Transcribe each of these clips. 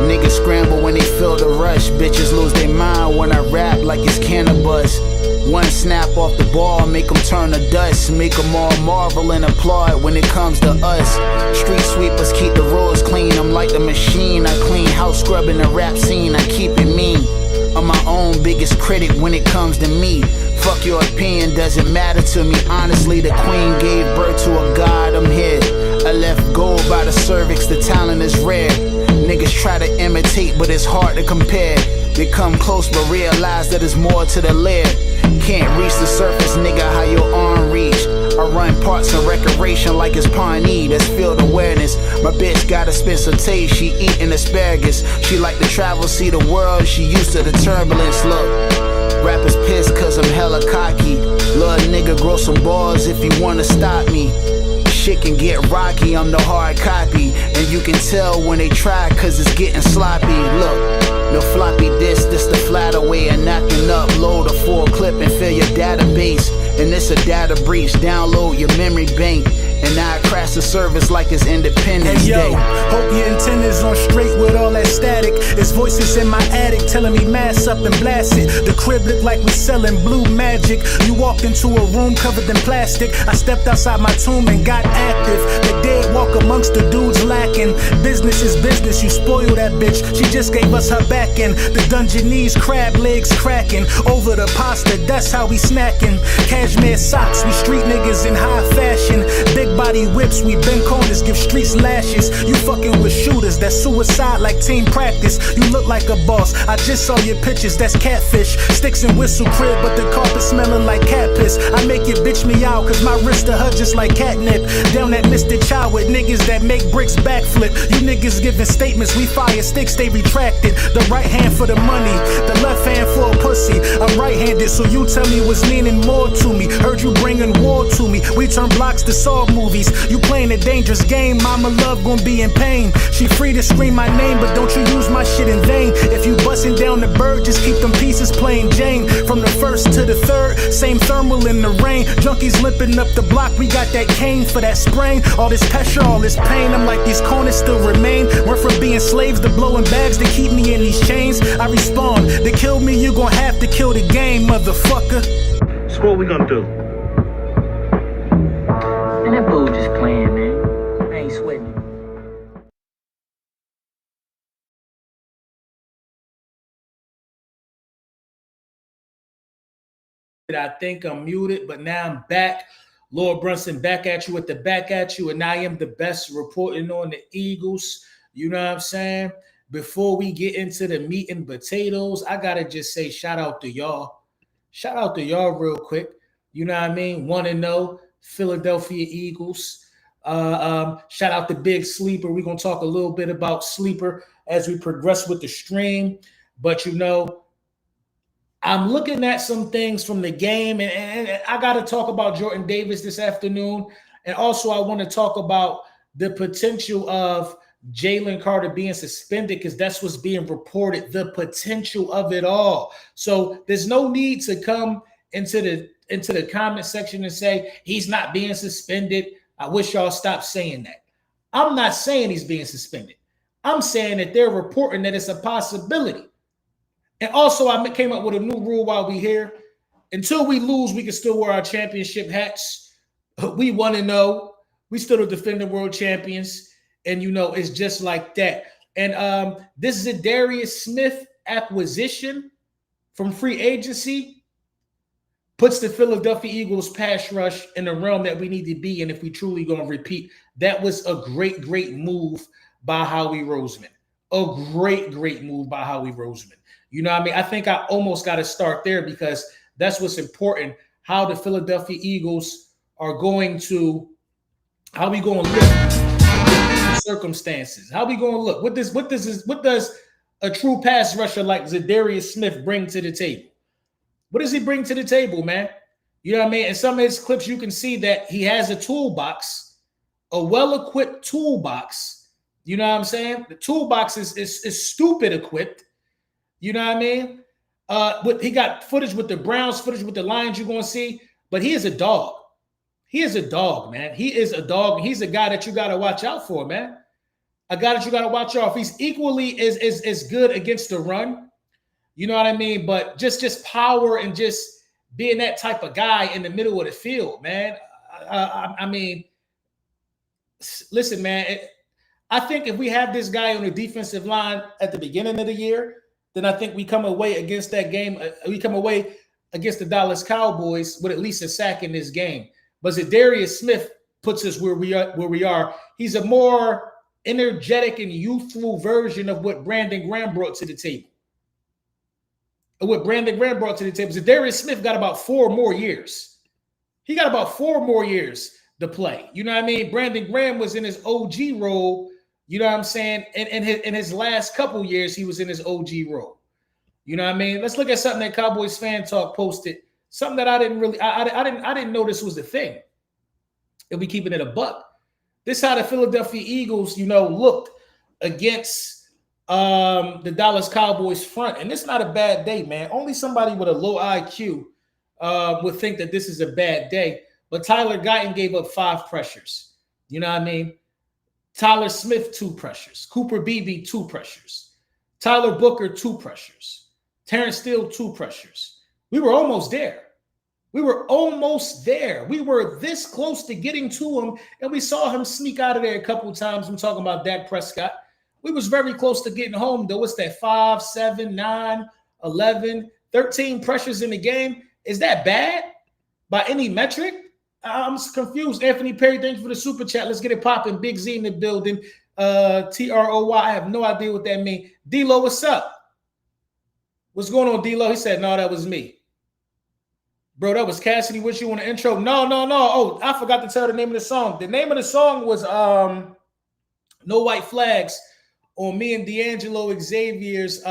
Niggas scramble when they feel the rush. Bitches lose their mind when I rap like it's cannabis. One snap off the ball, make them turn to dust. Make them all marvel and applaud when it comes to us. Street sweepers keep the roads clean. I'm like the machine. I clean house scrubbing the rap scene. I keep it mean. I'm my own biggest critic when it comes to me. Fuck your opinion, doesn't matter to me. Honestly, the queen gave birth to a god, I'm here. I left gold by the cervix, the talent is rare. Niggas try to imitate, but it's hard to compare. They come close, but realize that there's more to the lair. Can't reach the surface, nigga, how your arm reach. I run parts of recreation like it's Pawnee, that's field awareness. My bitch gotta spend some taste, she eating asparagus. She like to travel, see the world, she used to the turbulence. Look, rappers pissed cause I'm hella cocky. Little nigga, grow some balls if you wanna stop me. Shit can get rocky, I'm the hard copy. And you can tell when they try cause it's getting sloppy. Look, no floppy disk, this the flatter way of knocking up. Load a full clip and fill your database. And it's a data breach, download your memory bank. And now I crash the service like it's Independence Day. Hope your antennas on straight with all that static. It's voices in my attic telling me mass up and blast it. The crib look like we selling blue magic. You walked into a room covered in plastic. I stepped outside my tomb and got active. The dead walk amongst the dudes lacking. Business is business, you spoil that bitch. She just gave us her back end. The Dungenese crab legs cracking. Over the pasta, that's how we snacking. Cashmere socks, we street niggas in high fashion. Big body whips, we bend corners, give streets lashes. You fucking with shooters, that's suicide like team practice. You look like a boss, I just saw your pictures, that's catfish. Sticks and whistle crib, but the carpet smelling like cat piss. I make your bitch me out, cause my wrist to her just like catnip. Down that Mr. Child with niggas that make bricks backflip. You niggas giving statements, we fire sticks, they retracted. The right hand for the money, the left hand for a pussy. I'm right-handed, so you tell me what's meaning more to me. Heard you bringing war to me, we turn blocks to Saw movies. You playing a dangerous game, mama love gon' be in pain. She free to scream my name, but don't you use my shit in vain. If you busting down the bird, just keep them pieces plain Jane. From the first to the third, same thermal in the rain. Junkies limping up the block, we got that cane for that sprain. All this pressure, all this pain, I'm like these corners still remain. Went from being slaves to blowing bags to keep me in these chains. I respond, to kill me you gon' have to kill the game, motherfucker. So what we gonna do? And that bull just playing, man. I ain't sweating. I think I'm muted, but now I'm back. Lord Brunson back at you with the back at you, and I am the best reporting on the Eagles. You know what I'm saying? Before we get into the meat and potatoes, I gotta just say shout out to y'all. Shout out to y'all real quick. You know what I mean? 1-0 Philadelphia Eagles. Shout out to Big Sleeper. We're gonna talk a little bit about Sleeper as we progress with the stream. But you know, I'm looking at some things from the game, and I got to talk about Jordan Davis this afternoon. And also, I want to talk about the potential of Jalen Carter being suspended, because that's what's being reported, the potential of it all. So there's no need to come into the comment section and say he's not being suspended. I wish y'all stopped saying that. I'm not saying he's being suspended. I'm saying that they're reporting that it's a possibility. And also, I came up with a new rule while we're here. Until we lose, we can still wear our championship hats. We 1-0. We still the defending world champions. And, you know, it's just like that. And this Zadarius Smith acquisition from free agency puts the Philadelphia Eagles pass rush in the realm that we need to be in if we truly going to repeat. That was a great, great move by Howie Roseman. A great, great move by Howie Roseman. You know what I mean? I think I almost got to start there, because that's what's important. How the Philadelphia Eagles are going to, how we going to look in circumstances? How we going to look? What does a true pass rusher like Zadarius Smith bring to the table? What does he bring to the table, man? You know what I mean? In some of his clips, you can see that he has a toolbox, a well-equipped toolbox. You know what I'm saying? The toolbox is stupid equipped. You know what I mean? He got footage with the Browns, footage with the Lions you're going to see, but he is a dog. He is a dog, man. He is a dog. He's a guy that you got to watch out for, man. a guy that you got to watch off. He's equally as good against the run. You know what I mean? But just power and just being that type of guy in the middle of the field, man. I mean, listen, man. I think if we have this guy on the defensive line at the beginning of the year, then I think we come away against that game. We come away against the Dallas Cowboys with at least a sack in this game. But Zadarius Smith puts us where we are. He's a more energetic and youthful version of what Brandon Graham brought to the table. Zadarius Smith got about 4 more years. He got about 4 more years to play. You know what I mean? Brandon Graham was in his OG role. You know what I'm saying? In his last couple years, he was in his OG role. You know what I mean? Let's look at something that Cowboys Fan Talk posted. Something that I didn't know this was the thing. If we keeping it a buck. This is how the Philadelphia Eagles, looked against the Dallas Cowboys front. And it's not a bad day, man. Only somebody with a low IQ would think that this is a bad day. But Tyler Guyton gave up 5 pressures. You know what I mean? Tyler Smith, 2 pressures. Cooper Beebe, 2 pressures. Tyler Booker, 2 pressures. Terrence Steele, 2 pressures. We were almost there. We were this close to getting to him, and we saw him sneak out of there a couple of times. I'm talking about Dak Prescott. We was very close to getting home, though. What's that? 5, 7, 9, 11, 13 pressures in the game. Is that bad by any metric? I'm confused. Anthony Perry, thanks for the super chat. Let's get it popping. Big Z in the building. TROY. I have no idea what that means. D-Lo, what's up? What's going on, D-Lo? He said, no, that was me. Bro, that was Cassidy with you on the intro. No. Oh, I forgot to tell the name of the song. The name of the song was No White Flags on me and D'Angelo Xavier's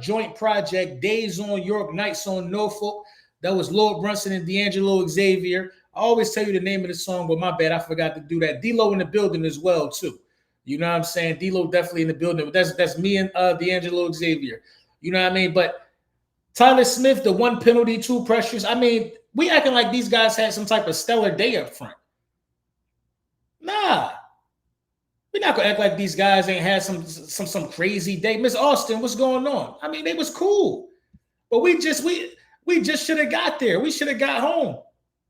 joint project, Days on York, Nights on Norfolk. That was Lord Brunson and D'Angelo Xavier. I always tell you the name of the song, but my bad, I forgot to do that. D-Lo in the building as well, too. You know what I'm saying? D-Lo definitely in the building. That's me and D'Angelo Xavier. You know what I mean? But Tyler Smith, the 1 penalty, 2 pressures. I mean, we acting like these guys had some type of stellar day up front. Nah. We're not going to act like these guys ain't had some crazy day. Miss Austin, what's going on? I mean, they was cool. But we just should have got there. We should have got home.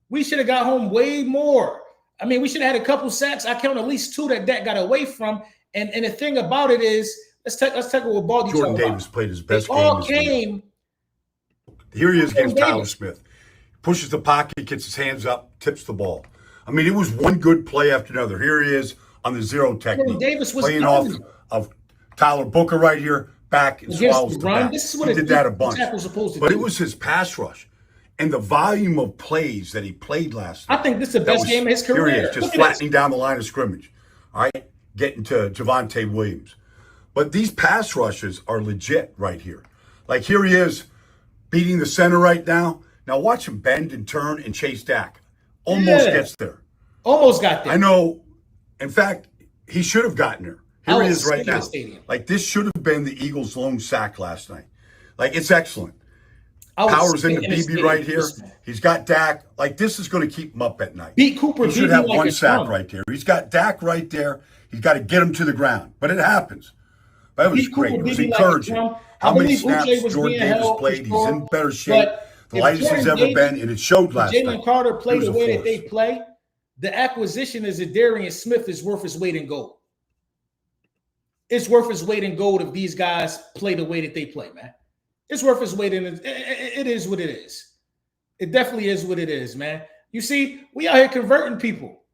We should have got home way more. I mean, we should have had a couple sacks. I count at least 2 that got away from. And the thing about it is, let's take what Baldy Jordan Davis played his best game. Here he is against Tyler Smith. Pushes the pocket, gets his hands up, tips the ball. I mean, it was one good play after another. Here he is on the zero technique. Davis was playing off of Tyler Booker right here, back and swallows the back. This is what he did that a bunch. But it was his pass rush and the volume of plays that he played last night. I think this is the best game of his career. Here he is, just flattening down the line of scrimmage. All right, getting to Javonte Williams. But these pass rushes are legit right here. Like here he is beating the center right now. Now watch him bend and turn and chase Dak. Almost gets there. Almost got there. I know. In fact, he should have gotten there. Here he is right now. Like this should have been the Eagles' lone sack last night. Like it's excellent. Powers in the BB right here. He's got Dak. Like this is going to keep him up at night. Beat Cooper. He should have one sack right there. He's got Dak right there. He's got to get him to the ground. But it happens. But it was great. It was encouraging. How many snaps Jordan Davis played? He's in better shape. The lightest he's ever been, and it showed last night. Jalen Carter played the way that they play. The acquisition of Zadarius Smith is worth its weight in gold. It's worth its weight in gold if these guys play the way that they play, man. It's worth its weight in it. It is what it is. It definitely is what it is, man. You see, we out here converting people.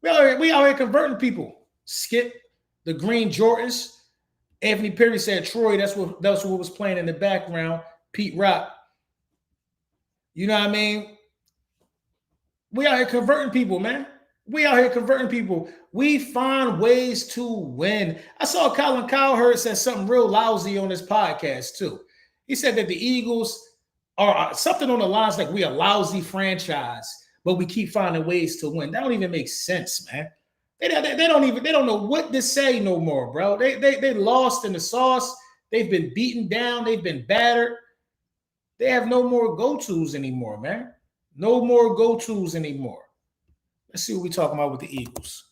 We out here converting people. Skip, the green Jordans. Anthony Perry said Troy. That's what was playing in the background. Pete Rock. You know what I mean? We out here converting people, man. We out here converting people. We find ways to win. I saw Colin Cowherd said something real lousy on his podcast, too. He said that the Eagles are something on the lines like we a lousy franchise, but we keep finding ways to win. That don't even make sense, man. They don't know what to say no more, bro. They lost in the sauce. They've been beaten down. They've been battered. They have no more go-tos anymore, man. No more go-tos anymore. Let's see what we're talking about with the Eagles.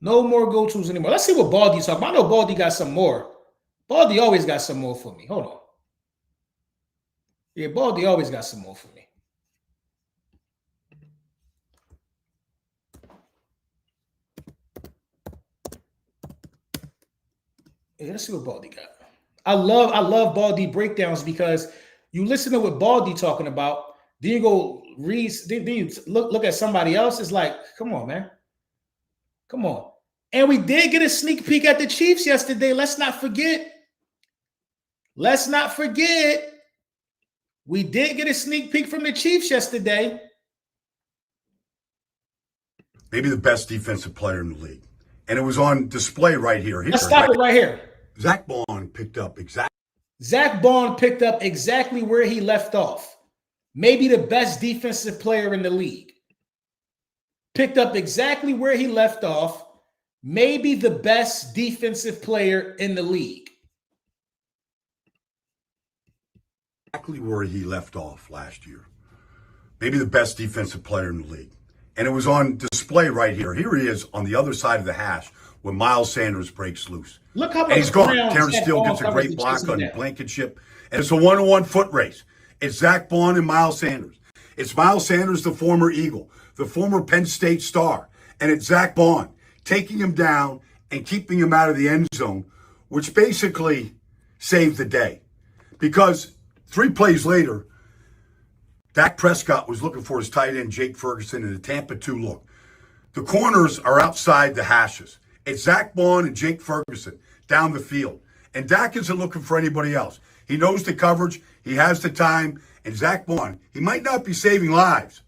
No more go-tos anymore. Let's see what Baldy's talking about. I know Baldy got some more. Baldy always got some more for me. Hold on. Yeah, Baldy always got some more for me. Yeah, let's see what Baldy got. I love Baldy breakdowns because you listen to what Baldy talking about, then you go read, then you look at somebody else. It's like, come on, man. Come on. And we did get a sneak peek at the Chiefs yesterday. Let's not forget. Let's not forget. We did get a sneak peek from the Chiefs yesterday. Maybe the best defensive player in the league. And it was on display right here. Let's stop it right here. Zach Bond picked up exactly where he left off. Maybe the best defensive player in the league. Picked up exactly where he left off. Maybe the best defensive player in the league. Exactly where he left off last year. Maybe the best defensive player in the league. And it was on display right here. Here he is on the other side of the hash when Miles Sanders breaks loose. Look how much and he's gone. Terrence Steele gets a great block on Blankenship. And it's a one-on-one foot race. It's Zach Bond and Miles Sanders. It's Miles Sanders, the former Eagle, the former Penn State star. And it's Zach Bond taking him down and keeping him out of the end zone, which basically saved the day. Because 3 plays later, Dak Prescott was looking for his tight end, Jake Ferguson, in the Tampa 2 look. The corners are outside the hashes. It's Zach Bond and Jake Ferguson down the field. And Dak isn't looking for anybody else. He knows the coverage. He has the time. And Zach Bond, he might not be saving lives,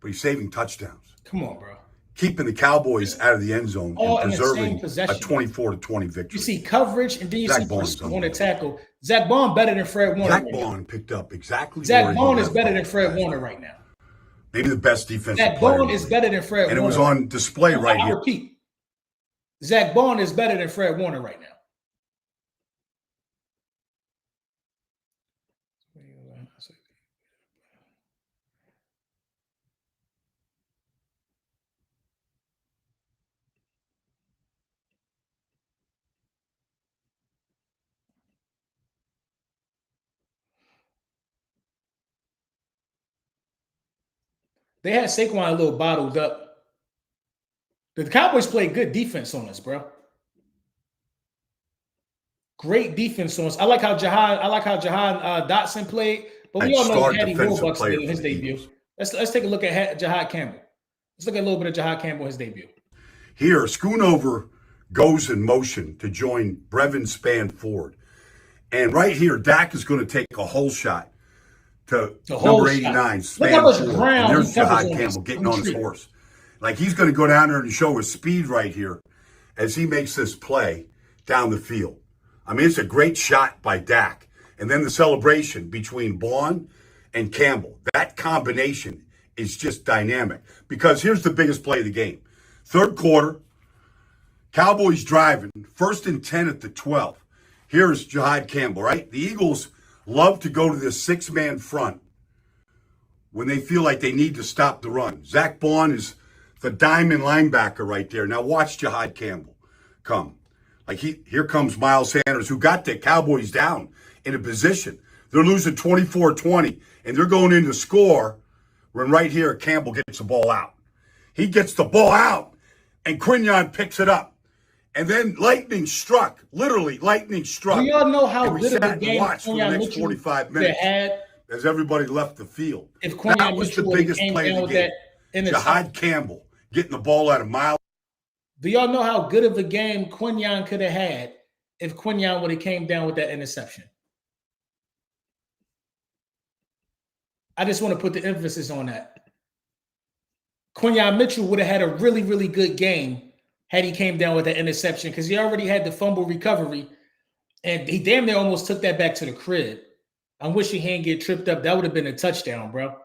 but he's saving touchdowns. Come on, bro. Keeping the Cowboys out of the end zone and preserving a 24-20 victory. You see coverage, and then you see on the tackle. Zach Bond better than Fred Warner. Zach Bond picked up exactly. Zach Bond is better than Fred Warner right now. Maybe the best defensive player. Zach Bond is better than Fred Warner. And it was on display right here. Repeat. Zach Bond is better than Fred Warner right now. They had Saquon a little bottled up. The Cowboys played good defense on us, bro. Great defense on us. I like how Jahan Dotson played, but we all know Hattie Warbucks did in his debut. Let's take a look at Jahad Campbell. Let's look at a little bit of Jahad Campbell, his debut. Here, Schoonover goes in motion to join Brevin Spann-Ford. And right here, Dak is going to take a hole shot to number 89, Spann-Ford. And there's Jahad Campbell getting on his horse. Like he's going to go down there and show his speed right here as he makes this play down the field. I mean, it's a great shot by Dak. And then the celebration between Bond and Campbell. That combination is just dynamic. Because here's the biggest play of the game. Third quarter, Cowboys driving, 1st and 10 at the 12. Here's Jahad Campbell, right? The Eagles love to go to this 6-man front when they feel like they need to stop the run. Zach Bond is the diamond linebacker right there. Now watch Jahad Campbell come. Like here comes Miles Sanders, who got the Cowboys down in a position. They're losing 24-20, and they're going in to score when right here Campbell gets the ball out. He gets the ball out, and Quinyon picks it up. And then lightning struck, literally lightning struck. Do y'all know how good of a game watched for the next 45 minutes as everybody left the field. If that was the biggest play of the game. Jahad Campbell getting the ball out of Miles. Do y'all know how good of a game Quinyon could have had if Quinyon would have came down with that interception? I just want to put the emphasis on that. Quinyon Mitchell would have had a really, really good game had he came down with that interception because he already had the fumble recovery, and he damn near almost took that back to the crib. I'm wishing he didn't get tripped up. That would have been a touchdown, bro.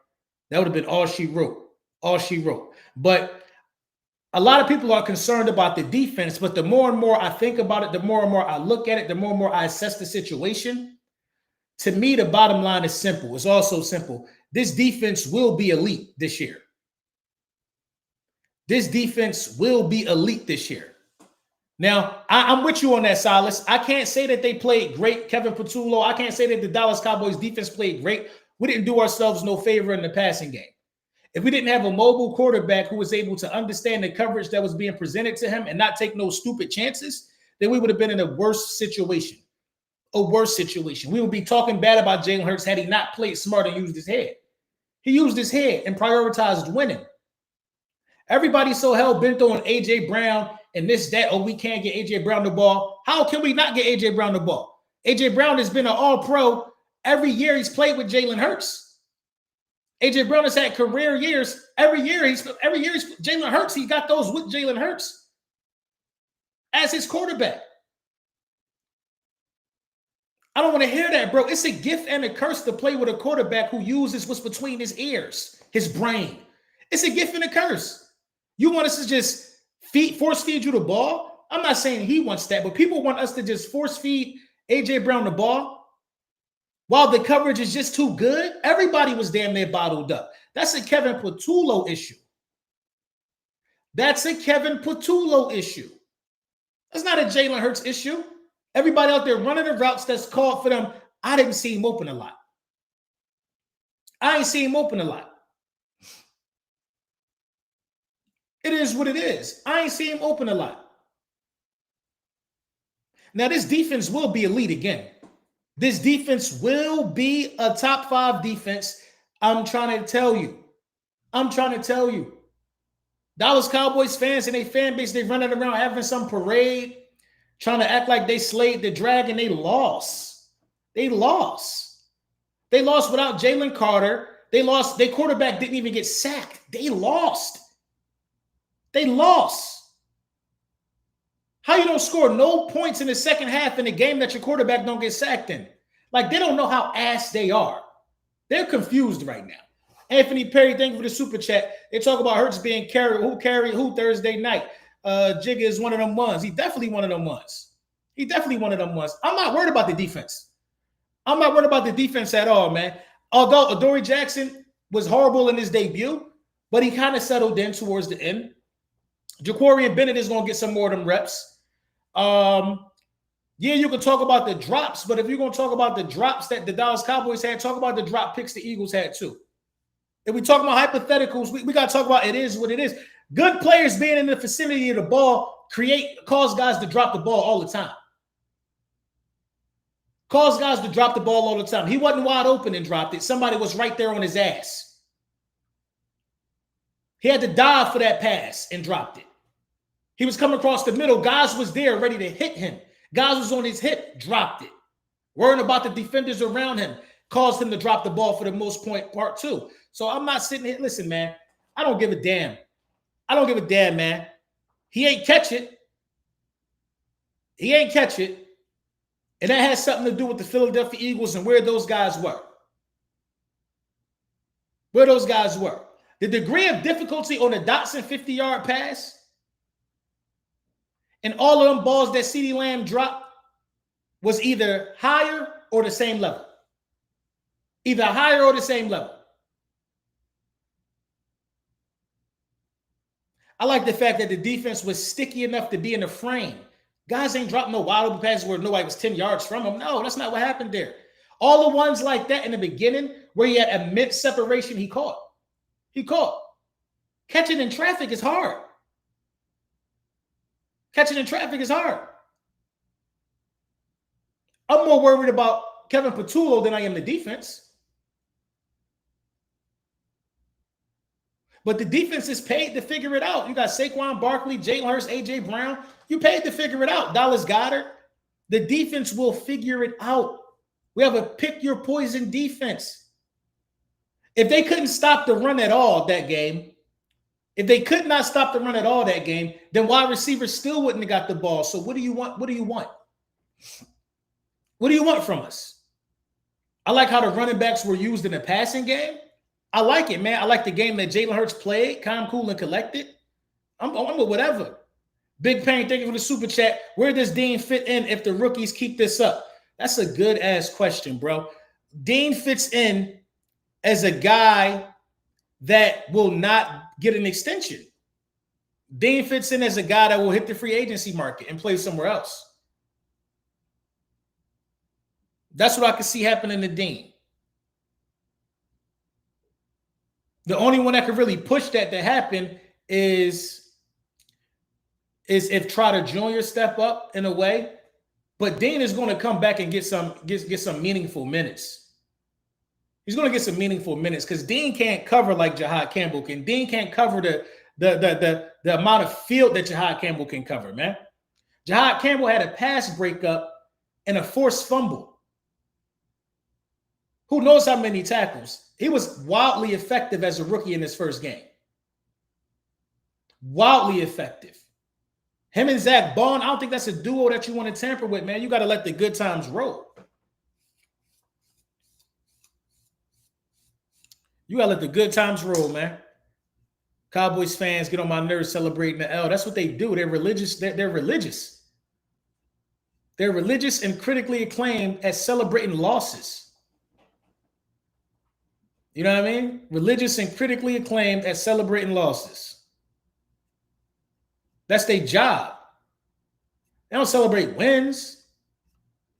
That would have been all she wrote. All she wrote. But a lot of people are concerned about the defense, but the more and more I think about it, the more and more I look at it, the more and more I assess the situation. To me, the bottom line is simple. It's also simple. This defense will be elite this year. This defense will be elite this year. Now, I'm with you on that, Silas. I can't say that they played great, Kevin Patullo. I can't say that the Dallas Cowboys defense played great. We didn't do ourselves no favor in the passing game. If we didn't have a mobile quarterback who was able to understand the coverage that was being presented to him and not take no stupid chances, then we would have been in a worse situation. A worse situation. We would be talking bad about Jalen Hurts had he not played smart and used his head. He used his head and prioritized winning. Everybody's so hell-bent on A.J. Brown and this, that, oh, we can't get A.J. Brown the ball. How can we not get A.J. Brown the ball? A.J. Brown has been an all-pro every year he's played with Jalen Hurts. A.J. Brown has had career years. Every year he's Jalen Hurts. He got those with Jalen Hurts as his quarterback. I don't want to hear that, bro. It's a gift and a curse to play with a quarterback who uses what's between his ears, his brain. It's a gift and a curse. You want us to just force feed you the ball? I'm not saying he wants that, but people want us to just force feed A.J. Brown the ball while the coverage is just too good. Everybody was damn near bottled up. That's a Kevin Patullo issue. That's a Kevin Patullo issue. That's not a Jalen Hurts issue. Everybody out there running the routes that's called for them, I didn't see him open a lot. I ain't see him open a lot. It is what it is. I ain't see him open a lot. Now, this defense will be elite again. This defense will be a top 5 defense. I'm trying to tell you. Dallas Cowboys fans and their fan base, they running around having some parade, trying to act like they slayed the dragon. They lost. They lost without Jalen Carter. They lost. Their quarterback didn't even get sacked. They lost. How you don't score no points in the second half in a game that your quarterback don't get sacked in? Like, they don't know how ass they are. They're confused right now. Anthony Perry, thank you for the super chat. They talk about Hurts being carried who Thursday night. Jigga is one of them ones. He definitely one of them ones. I'm not worried about the defense. I'm not worried about the defense at all, man. Although Adoree Jackson was horrible in his debut, but he kind of settled in towards the end. Jaquarian Bennett is going to get some more of them reps. Yeah, you can talk about the drops, but if you're going to talk about the drops that the Dallas Cowboys had, talk about the drop picks the Eagles had too. If we talk about hypotheticals, we got to talk about it is what it is. Good players being in the vicinity of the ball cause guys to drop the ball all the time. He wasn't wide open and dropped it. Somebody was right there on his ass. He had to dive for that pass and dropped it. He was coming across the middle. Guys was there ready to hit him. Guys was on his hip, dropped it. Worrying about the defenders around him caused him to drop the ball for the most part too. So I'm not sitting here. Listen, man, I don't give a damn. Man. He ain't catch it. And that has something to do with the Philadelphia Eagles and where those guys were. The degree of difficulty on the Dotson 50-yard pass and all of them balls that CeeDee Lamb dropped was either higher or the same level. I like the fact that the defense was sticky enough to be in the frame. Guys ain't dropped no wide open passes where nobody was 10 yards from them. No, that's not what happened there. All the ones like that in the beginning where he had immense separation, he caught. Catching in traffic is hard. I'm more worried about Kevin Patullo than I am the defense. But the defense is paid to figure it out. You got Saquon Barkley, Jalen Hurts, A.J. Brown. You paid to figure it out. Dallas Goedert. The defense will figure it out. We have a pick your poison defense. If they couldn't stop the run at all that game, then wide receivers still wouldn't have got the ball. So what do you want? What do you want from us? I like how the running backs were used in the passing game. I like it, man. I like the game that Jalen Hurts played, calm, cool, and collected. I'm with whatever. Big Pain, thank you for the super chat. Where does Dean fit in if the rookies keep this up? That's a good-ass question, bro. Dean fits in as a guy that will not get an extension. Dean fits in as a guy that will hit the free agency market and play somewhere else. That's what I could see happening to Dean. The only one that could really push that to happen is if Trotter Jr. step up in a way. But Dean is going to come back and get some meaningful minutes. He's going to get some meaningful minutes because Dean can't cover like Jahad Campbell can. Dean can't cover the amount of field that Jahad Campbell can cover, man. Jahad Campbell had a pass breakup and a forced fumble. Who knows how many tackles? He was wildly effective as a rookie in his first game. Wildly effective. Him and Zach Bond, I don't think that's a duo that you want to tamper with, man. You got to let the good times roll. You got to let the good times roll, man. Cowboys fans get on my nerves celebrating the L. That's what they do. They're religious. They're religious. They're religious and critically acclaimed at celebrating losses. You know what I mean? Religious and critically acclaimed at celebrating losses. That's their job. They don't celebrate wins.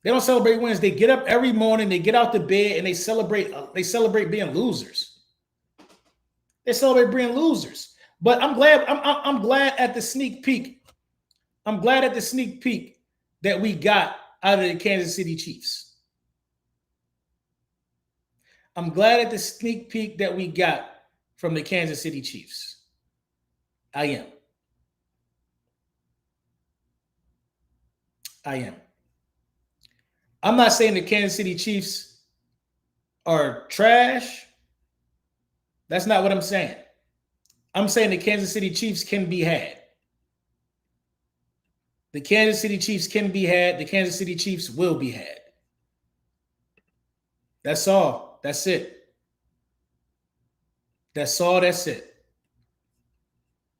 They don't celebrate wins. They get up every morning, they get out the bed, and they celebrate being losers. They celebrate being losers. But I'm glad at the sneak peek. I'm glad at the sneak peek that we got out of the Kansas City Chiefs. I'm glad at the sneak peek that we got from the Kansas City Chiefs. I am. I'm not saying the Kansas City Chiefs are trash. That's not what I'm saying. I'm saying the Kansas City Chiefs can be had. The Kansas City Chiefs can be had. The Kansas City Chiefs will be had. That's all. That's it. That's all. That's it.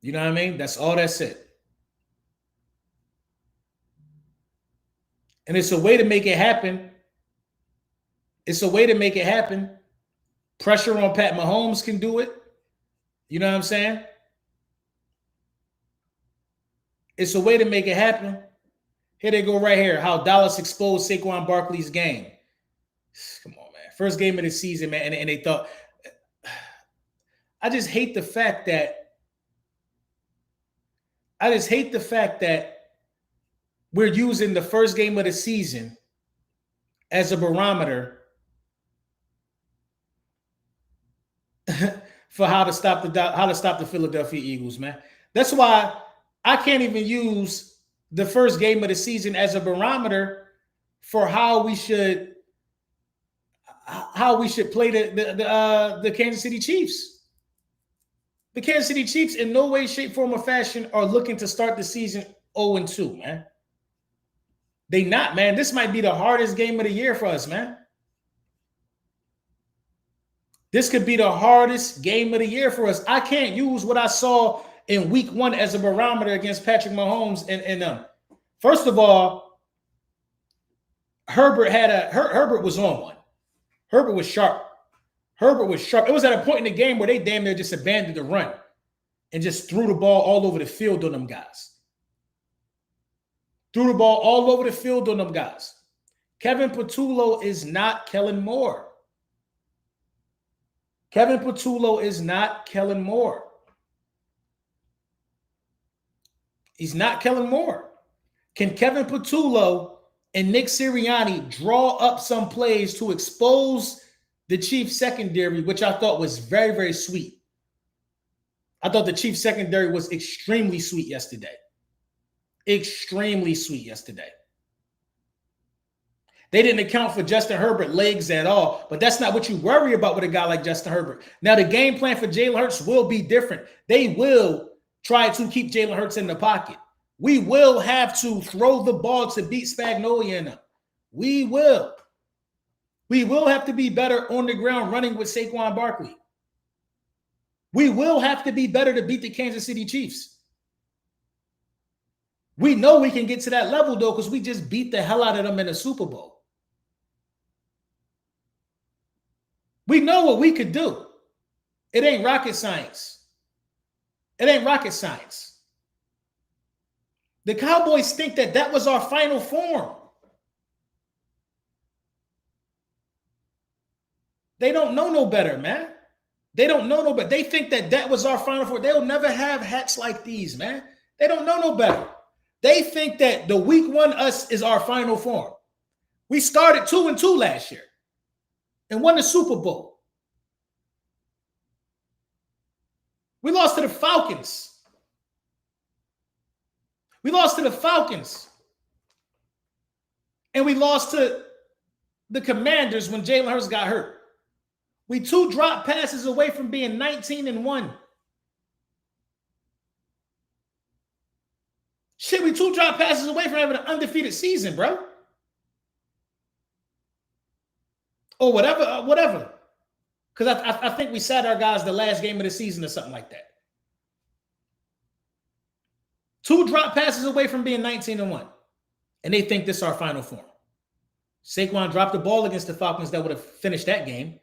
You know what I mean? That's all. That's it. And it's a way to make it happen. It's a way to make it happen. Pressure on Pat Mahomes can do it. You know what I'm saying? It's a way to make it happen. Here they go right here. How Dallas exposed Saquon Barkley's game. Come on, man. First game of the season, man. And they thought, I just hate the fact that we're using the first game of the season as a barometer for how to stop the Philadelphia Eagles, man. That's why I can't even use the first game of the season as a barometer for how we should play the Kansas City Chiefs. The Kansas City Chiefs in no way, shape, form, or fashion are looking to start the season 0-2, man. They not, man. This might be the hardest game of the year for us, man. This could be the hardest game of the year for us. I can't use what I saw in week 1 as a barometer against Patrick Mahomes and them. First of all, Herbert was on one. Herbert was sharp. It was at a point in the game where they damn near just abandoned the run and just threw the ball all over the field on them guys. Threw the ball all over the field on them guys. Kevin Patullo is not Kellen Moore. Kevin Patullo is not Kellen Moore. He's not Kellen Moore. Can Kevin Patullo and Nick Sirianni draw up some plays to expose the Chiefs secondary, which I thought was very, very sweet. I thought the Chiefs secondary was extremely sweet yesterday. Extremely sweet yesterday. They didn't account for Justin Herbert legs at all, but that's not what you worry about with a guy like Justin Herbert. Now, the game plan for Jalen Hurts will be different. They will try to keep Jalen Hurts in the pocket. We will have to throw the ball to beat Spagnuolo in them. We will. We will have to be better on the ground running with Saquon Barkley. We will have to be better to beat the Kansas City Chiefs. We know we can get to that level, though, because we just beat the hell out of them in the Super Bowl. We know what we could do. It ain't rocket science. It ain't rocket science. The Cowboys think that that was our final form. They don't know no better, man. They don't know no better. They think that that was our final form. They'll never have hats like these, man. They don't know no better. They think that the week one us is our final form. We started 2-2 last year and won the Super Bowl. We lost to the Falcons. We lost to the Falcons. And we lost to the Commanders when Jalen Hurts got hurt. We 2 drop passes away from being 19-1. Shit, we 2 drop passes away from having an undefeated season, bro. Or whatever. Because I think we sat our guys the last game of the season or something like that. 2 drop passes away from being 19-1. And they think this is our final form. Saquon dropped the ball against the Falcons that would have finished that game.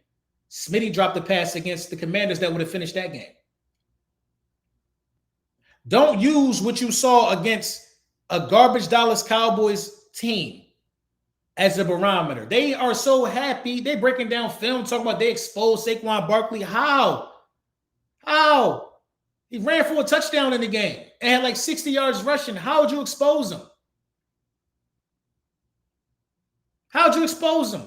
Smitty dropped the pass against the Commanders that would have finished that game. Don't use what you saw against a garbage Dallas Cowboys team as a barometer. They are so happy. They're breaking down film, talking about they exposed Saquon Barkley. How? He ran for a touchdown in the game and had like 60 yards rushing. How would you expose him? How'd you expose him?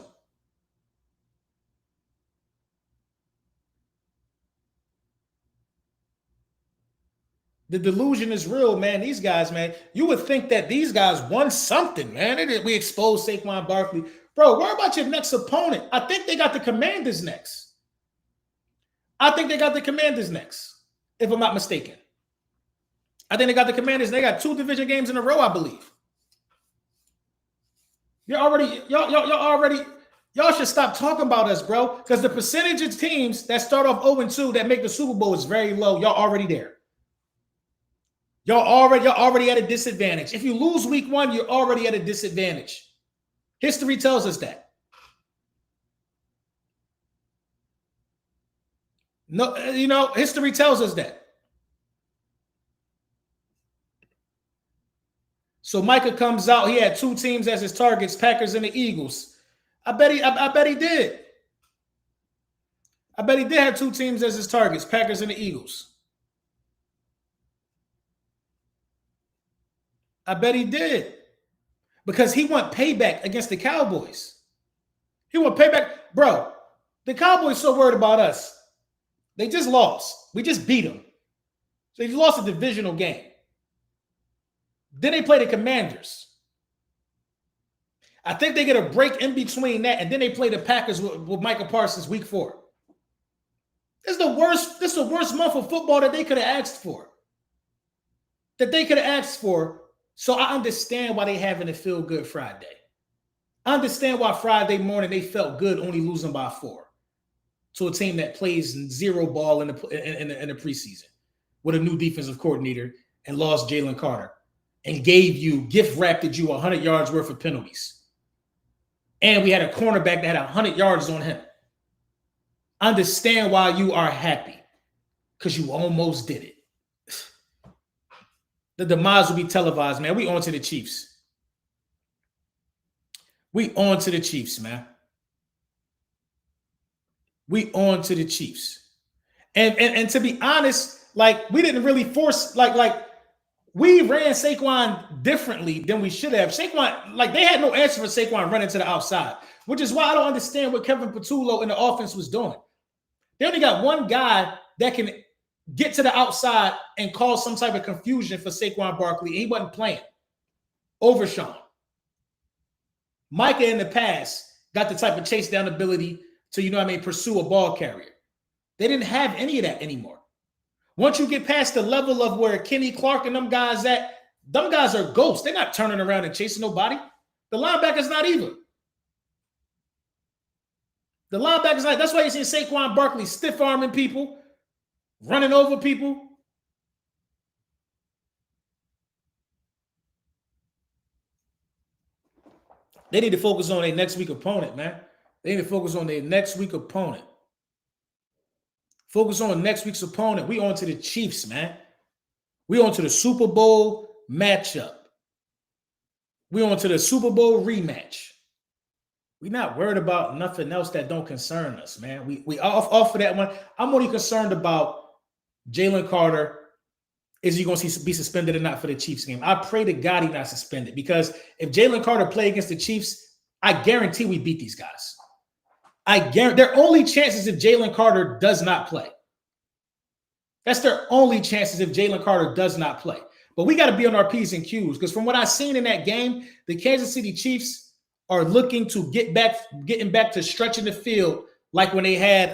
The delusion is real, man. These guys, man, you would think that these guys won something, man. We exposed Saquon Barkley. Bro, worry about your next opponent. I think they got the Commanders next. If I'm not mistaken. I think they got the Commanders. They got 2 division games in a row, I believe. Y'all should stop talking about us, bro. Because the percentage of teams that start off 0-2 that make the Super Bowl is very low. Y'all already there. Y'all already at a disadvantage. If you lose week 1, you're already at a disadvantage. History tells us that. No, history tells us that. So Micah comes out. He had 2 teams as his targets, Packers and the Eagles. I bet he did. I bet he did have 2 teams as his targets, Packers and the Eagles. I bet he did. Because he want payback against the Cowboys. He want payback. Bro, the Cowboys so worried about us. They just lost. We just beat them. So they lost a divisional game. Then they play the Commanders. I think they get a break in between that, and then they play the Packers with Michael Parsons week 4. This is the worst month of football that they could have asked for. So I understand why they having a feel good Friday. I understand why Friday morning they felt good only losing by 4 to a team that plays 0 ball in the preseason with a new defensive coordinator and lost Jalen Carter and gift wrapped you 100 yards worth of penalties. And we had a cornerback that had 100 yards on him. Understand why you are happy, because you almost did it. The demise will be televised, man. We on to the Chiefs. We on to the Chiefs, man. We on to the Chiefs. And to be honest, like, we didn't really force, like we ran Saquon differently than we should have. Saquon, like, they had no answer for Saquon running to the outside, which is why I don't understand what Kevin Patullo in the offense was doing. They only got one guy that can get to the outside and cause some type of confusion for Saquon Barkley. He wasn't playing. Overshawn. Micah in the past got the type of chase down ability to, pursue a ball carrier. They didn't have any of that anymore. Once you get past the level of where Kenny Clark and them guys are ghosts. They're not turning around and chasing nobody. The linebacker's not either. The linebacker's not. That's why you see Saquon Barkley stiff-arming people, running over people. They need to focus on their next week opponent, man. They need to focus on their next week opponent. Focus on next week's opponent. We on to the Chiefs, man. We on to the Super Bowl matchup. We on to the Super Bowl rematch. We're not worried about nothing else that don't concern us, man. We off of that one. I'm only concerned about Jalen Carter. Is he going to be suspended or not for the Chiefs game? I pray to God he's not suspended, because if Jalen Carter play against the Chiefs, I guarantee we beat these guys. I guarantee their only chances if Jalen Carter does not play. That's their only chances if Jalen Carter does not play. But we got to be on our P's and Q's, because from what I've seen in that game, the Kansas City Chiefs are looking to getting back to stretching the field like when they had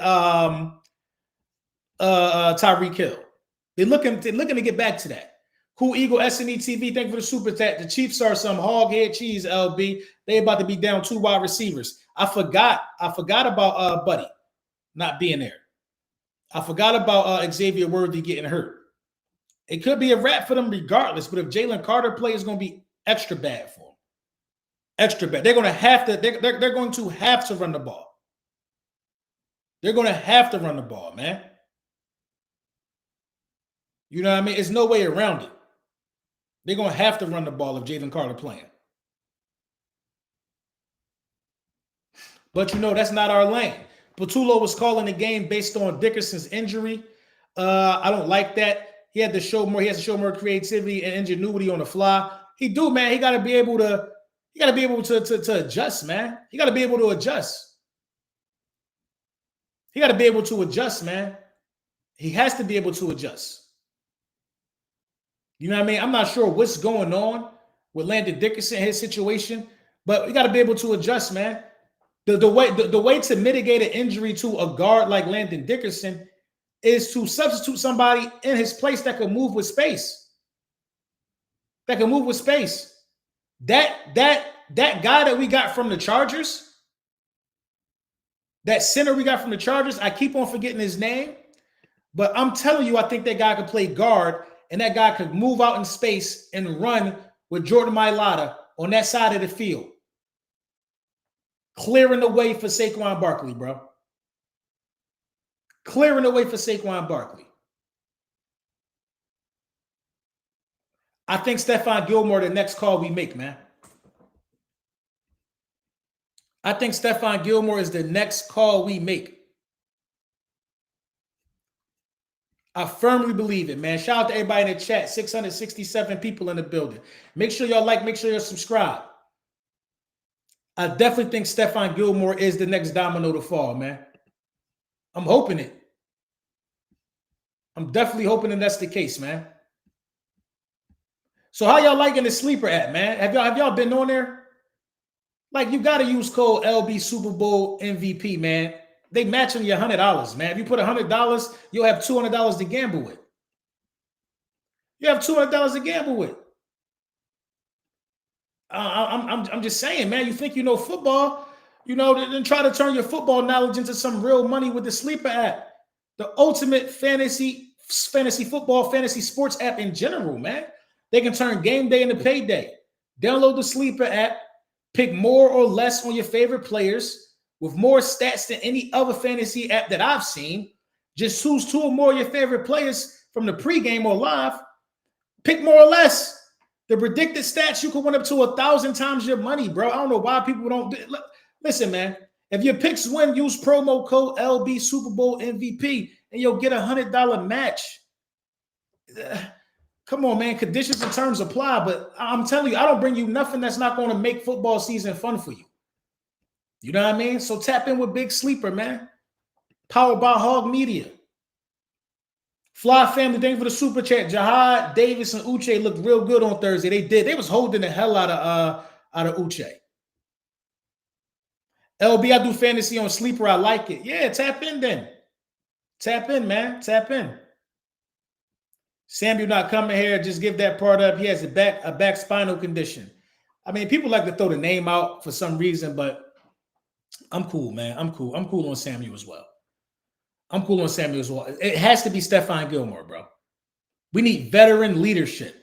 Tyreek Hill. They're looking to get back to that. Cool Eagle SNE TV, thank you for the super chat. The Chiefs are some hog head cheese, LB. They about to be down 2 wide receivers. I forgot about Buddy not being there. I forgot about Xavier Worthy getting hurt. It could be a wrap for them regardless, but if Jalen Carter plays, it's going to be extra bad for them. Extra bad. They're going to have to. They're going to have to run the ball. They're going to have to run the ball, man. You know what I mean? There's no way around it. They're going to have to run the ball if Jalen Carter playing. But you know, that's not our lane. Patullo was calling the game based on Dickerson's injury. I don't like that. He has to show more creativity and ingenuity on the fly. He do, man. He got to be able to adjust, man. He got to be able to adjust. He got to be able to adjust, man. He has to be able to adjust. You know what I mean? I'm not sure what's going on with Landon Dickerson, his situation, but we got to be able to adjust, man. The way to mitigate an injury to a guard like Landon Dickerson is to substitute somebody in his place that can move with space. That guy that we got from the Chargers, that center we got from the Chargers, I keep on forgetting his name, but I'm telling you, I think that guy could play guard, and that guy could move out in space and run with Jordan Mailata on that side of the field, clearing the way for Saquon Barkley, bro. Clearing the way for Saquon Barkley. I think Stephon Gilmore the next call we make, man. I think Stephon Gilmore is the next call we make. I firmly believe it, man. Shout out to everybody in the chat. 667 people in the building. Make sure y'all like, make sure y'all subscribe. I definitely think Stephon Gilmore is the next domino to fall, man. I'm hoping it. I'm definitely hoping that that's the case, man. So how y'all liking the sleeper app, man? Have y'all been on there? Like, you got to use code LB Super Bowl MVP, man. They matching you $100, man. If you put $100, you'll have $200 to gamble with. You have $200 to gamble with. I'm just saying, man. You think you know football, you know, then try to turn your football knowledge into some real money with the sleeper app, the ultimate fantasy football, fantasy sports app in general, man. They can turn game day into payday. Download the sleeper app, pick more or less on your favorite players with more stats than any other fantasy app that I've seen. Just choose 2 or more of your favorite players from the pregame or live. Pick more or less. The predicted stats, you can win up to 1,000 times your money, bro. I don't know why people don't do it. Listen, man. If your picks win, use promo code LB Super Bowl MVP and you'll get a $100 match. Come on, man. Conditions and terms apply, but I'm telling you, I don't bring you nothing that's not going to make football season fun for you. You know what I mean? So tap in with Big Sleeper, man. Powered by Hog Media. Fly family, thank you for the super chat. Jahad, Davis, and Uche looked real good on Thursday. They did. They was holding the hell out of Uche. LB, I do fantasy on sleeper. I like it. Yeah, tap in then. Tap in, man. Tap in. Samuel not coming here. Just give that part up. He has a back spinal condition. I mean, people like to throw the name out for some reason, but I'm cool, man. I'm cool. I'm cool on Samuel as well. It has to be Stephon Gilmore, bro. We need veteran leadership.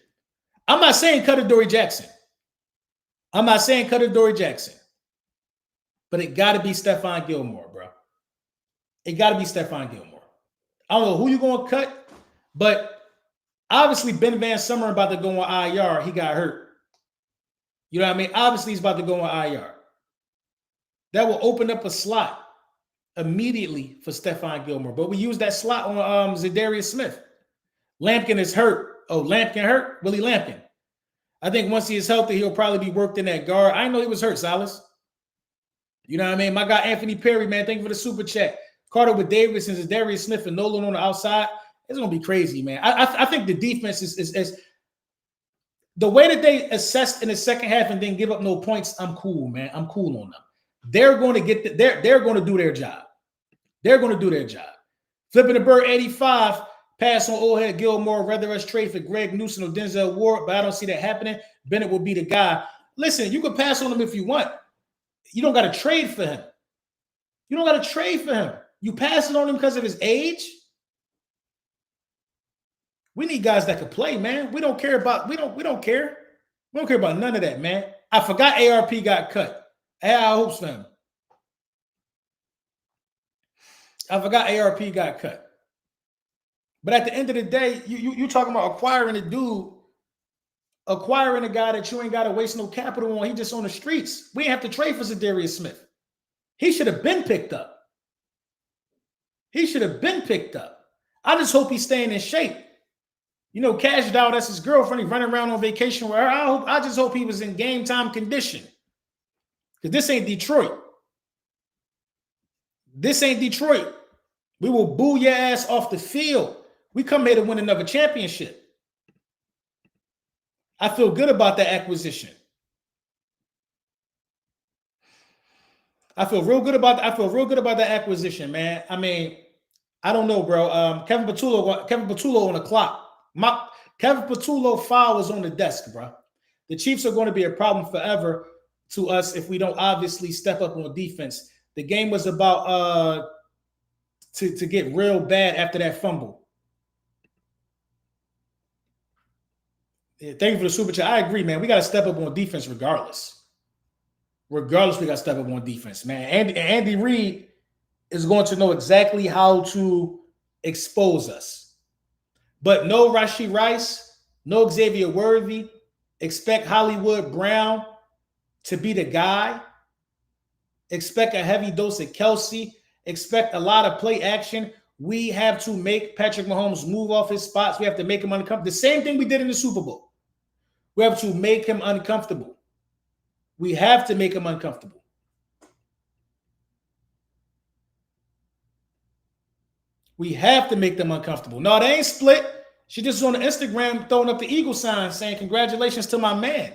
I'm not saying cut Adoree Jackson. But it got to be Stephon Gilmore, bro. It got to be Stephon Gilmore. I don't know who you're going to cut, but obviously Ben Van Summer about to go on IR. He got hurt. You know what I mean? Obviously, he's about to go on IR. That will open up a slot immediately for Stephon Gilmore. But we use that slot on Zadarius Smith. Lampkin is hurt. Oh, Lampkin hurt? Willie Lampkin. I think once he is healthy, he'll probably be worked in that guard. I know he was hurt, Silas. You know what I mean? My guy Anthony Perry, man, thank you for the super chat. Carter with Davis and Zadarius Smith and Nolan on the outside. It's going to be crazy, man. I think the defense is the way that they assessed in the second half and then give up no points. I'm cool, man. I'm cool on them. They're going to get they're going to do their job. They're going to do their job. Flipping the bird 85, pass on old head Gilmore, rather us trade for Greg Newsom or Denzel Ward, but I don't see that happening. Bennett will be the guy. Listen, you can pass on him if you want. You don't got to trade for him. You don't got to trade for him. You passing on him because of his age? We need guys that can play, man. We don't care about we don't care. We don't care about none of that, man. I forgot ARP got cut. I had high hopes for him. I forgot ARP got cut. But at the end of the day, you talking about acquiring a dude, acquiring a guy that you ain't got to waste no capital on. He just on the streets. We ain't have to trade for Zadarius Smith. He should have been picked up. He should have been picked up. I just hope he's staying in shape. You know, Cash Dow, that's his girlfriend. He's running around on vacation with her. I just hope he was in game time condition. Because this ain't Detroit. This ain't Detroit. We will boo your ass off the field. We come here to win another championship. I feel good about that acquisition. I feel real good about that acquisition, man. I mean, I don't know, bro. Kevin Patullo on the clock. Kevin Patullo file is on the desk, bro. The Chiefs are going to be a problem forever to us if we don't obviously step up on defense. The game was about to get real bad after that fumble. Yeah, thank you for the super chat. I agree, man. We got to step up on defense regardless. Regardless, we got to step up on defense, man. Andy Reid is going to know exactly how to expose us. But no Rashee Rice, no Xavier Worthy. Expect Hollywood Brown to be the guy. Expect a heavy dose of Kelsey. Expect a lot of play action. We have to make Patrick Mahomes move off his spots. We have to make him uncomfortable. The same thing we did in the Super Bowl. We have to make him uncomfortable. We have to make him uncomfortable. We have to make them uncomfortable. No, they ain't split. She just on the Instagram throwing up the eagle sign saying, congratulations to my man.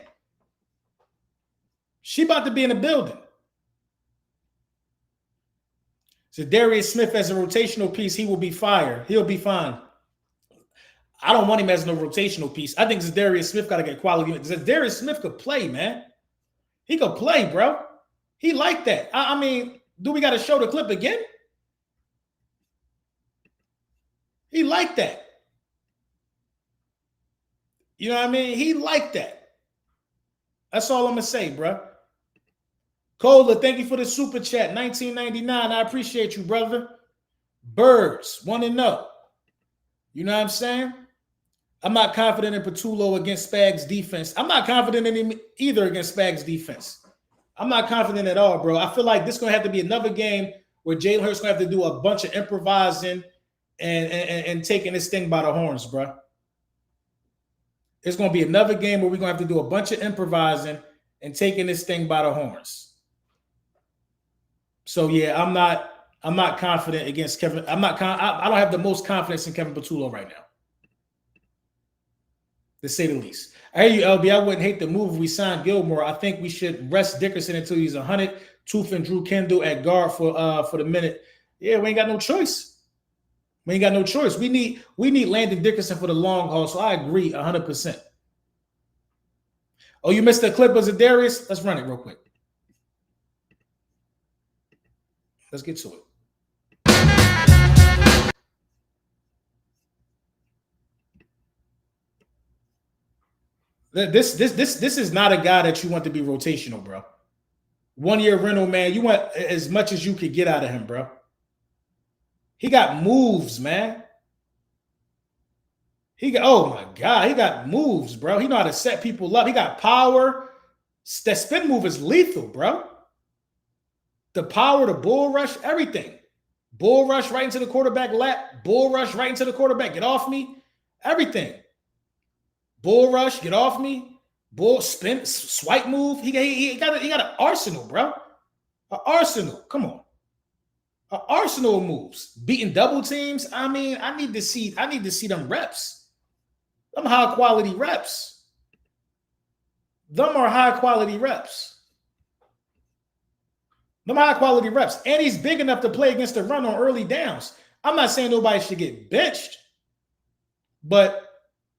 She about to be in the building. Zadarius Smith as a rotational piece, he will be fired. He'll be fine. I don't want him as no rotational piece. I think Zadarius Smith got to get quality. Zadarius Smith could play, man. He could play, bro. He like that. I mean, do we got to show the clip again? He like that. You know what I mean? He like that. That's all I'm going to say, bro. Cola, thank you for the super chat. 1999. I appreciate you, brother. Birds, 1-0. You know what I'm saying? I'm not confident in Patullo against Spags' defense. I'm not confident in him either against Spags' defense. I'm not confident at all, bro. I feel like this is going to have to be another game where Jalen Hurts going to have to do a bunch of improvising and taking this thing by the horns, bro. It's going to be another game where we're going to have to do a bunch of improvising and taking this thing by the horns. So yeah, I'm not confident against Kevin. I don't have the most confidence in Kevin Patullo right now, to say the least. I hear you, LB. I wouldn't hate the move if we signed Gilmore. I think we should rest Dickerson until he's 100. Tooth and Drew Kendall at guard for the minute. Yeah, we ain't got no choice. We ain't got no choice. We need Landon Dickerson for the long haul. So I agree 100%. Oh, you missed the clip of Zadarius? Let's run it real quick. Let's get to it. This is not a guy that you want to be rotational, bro. 1 year rental, man. You want as much as you could get out of him, bro. He got moves, man. Oh my God, he got moves, bro. He know how to set people up. He got power. That spin move is lethal, bro. The power, the bull rush, everything. Bull rush right into the quarterback lap. Bull rush right into the quarterback. Get off me. Everything. Bull rush, get off me. Bull spin, swipe move. He got an arsenal, bro. An arsenal. Come on. An arsenal of moves. Beating double teams. I mean, I need to see them reps. Them high quality reps. Them are high quality reps. Them high quality reps. And he's big enough to play against the run on early downs. I'm not saying nobody should get benched, but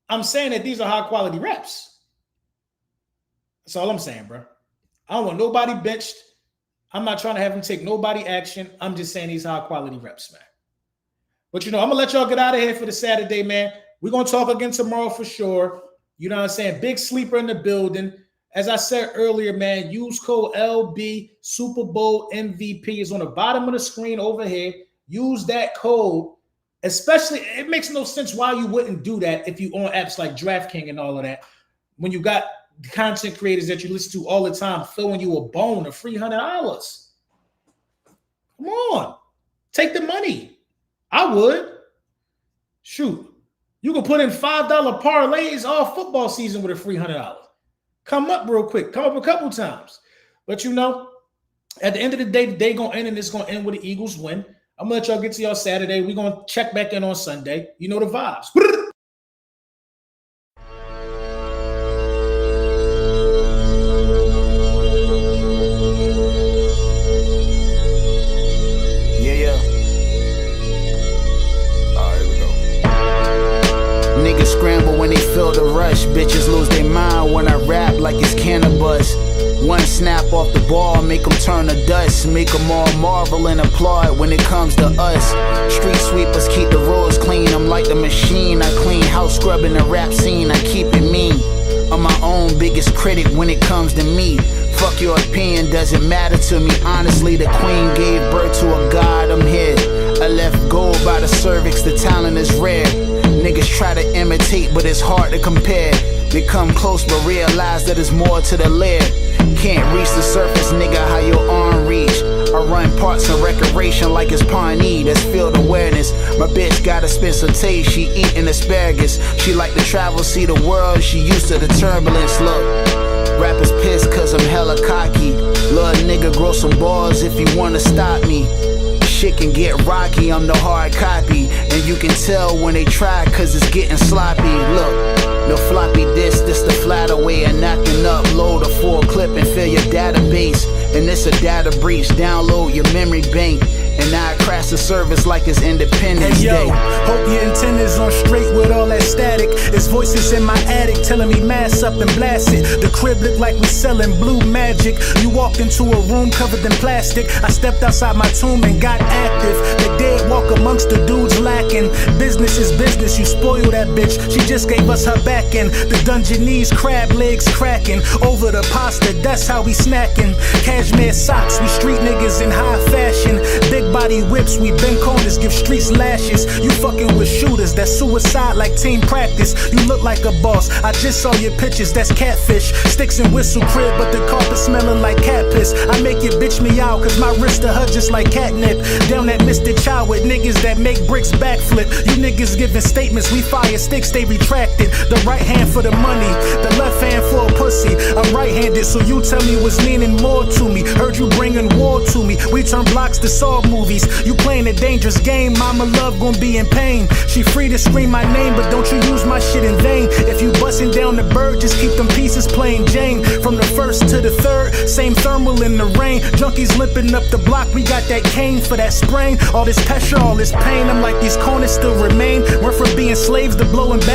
I'm saying that these are high quality reps. That's all I'm saying, bro. I don't want nobody benched. I'm not trying to have him take nobody action. I'm just saying these high quality reps, man. But, I'm going to let y'all get out of here for the Saturday, man. We're going to talk again tomorrow for sure. You know what I'm saying? Big sleeper in the building. As I said earlier, man, use code LB Super Bowl MVP is on the bottom of the screen over here. Use that code. Especially, it makes no sense why you wouldn't do that if you own apps like DraftKings and all of that. When you got content creators that you listen to all the time throwing you a bone of $300. Come on. Take the money. I would. Shoot. You can put in $5 parlays all football season with a $300. Come up real quick. Come up a couple times. But at the end of the day going to end, and it's going to end with the Eagles win. I'm going to let y'all get to y'all Saturday. We're going to check back in on Sunday. You know the vibes. Niggas scramble when they feel the rush. Bitches lose their mind when I rap like it's cannabis. One snap off the ball, make them turn to dust. Make them all marvel and applaud when it comes to us. Street sweepers keep the roads clean. I'm like the machine. I clean house scrubbing the rap scene. I keep it mean. I'm my own biggest critic when it comes to me. Fuck your opinion, doesn't matter to me. Honestly, the queen gave birth to a god. I'm here. I left gold by the cervix, the talent is rare. Niggas try to imitate, but it's hard to compare. They come close, but realize that there's more to the lair. Can't reach the surface, nigga, how your arm reach. I run parts of recreation like it's Pawnee, that's field awareness. My bitch gotta spend some taste, she eating asparagus. She like to travel, see the world, she used to the turbulence. Look, rappers pissed cause I'm hella cocky. Little nigga, grow some balls if you wanna stop me. Shit can get rocky, I'm the hard copy. And you can tell when they try cause it's getting sloppy. Look, no floppy disk, this the flatter way of knocking up. Load a full clip and fill your database. And it's a data breach, download your memory bank. And I crash the service like it's Independence Day. Hope your antennas on straight with all that static. It's voices in my attic telling me mass up and blast it. The crib look like we selling blue magic. You walked into a room covered in plastic. I stepped outside my tomb and got active. The dead walk amongst the dudes lacking. Business is business, you spoil that bitch. She just gave us her back end. The Dungeness crab legs cracking. Over the pasta, that's how we snacking. Cashmere socks, we street niggas in high fashion. Big body whips, we bend corners, give streets lashes. You fucking with shooters, that's suicide like team practice. You look like a boss, I just saw your pictures, that's catfish. Sticks and whistle crib, but the carpet smelling like cat piss. I make your bitch me out, cause my wrist to her just like catnip. Down that Mr. Child with niggas that make bricks backflip. You niggas giving statements, we fire sticks, they retracted. The right hand for the money, the left hand for a pussy. I'm right-handed, so you tell me what's meaning more to me. Heard you bringing war to me, we turn blocks to solve movies. You playing a dangerous game, mama love gon' be in pain. She free to scream my name, but don't you use my shit in vain. If you bustin' down the bird, just keep them pieces plain Jane. From the first to the third, same thermal in the rain. Junkies limping up the block, we got that cane for that sprain. All this pressure, all this pain, I'm like these corners still remain. Went from being slaves to blowing back.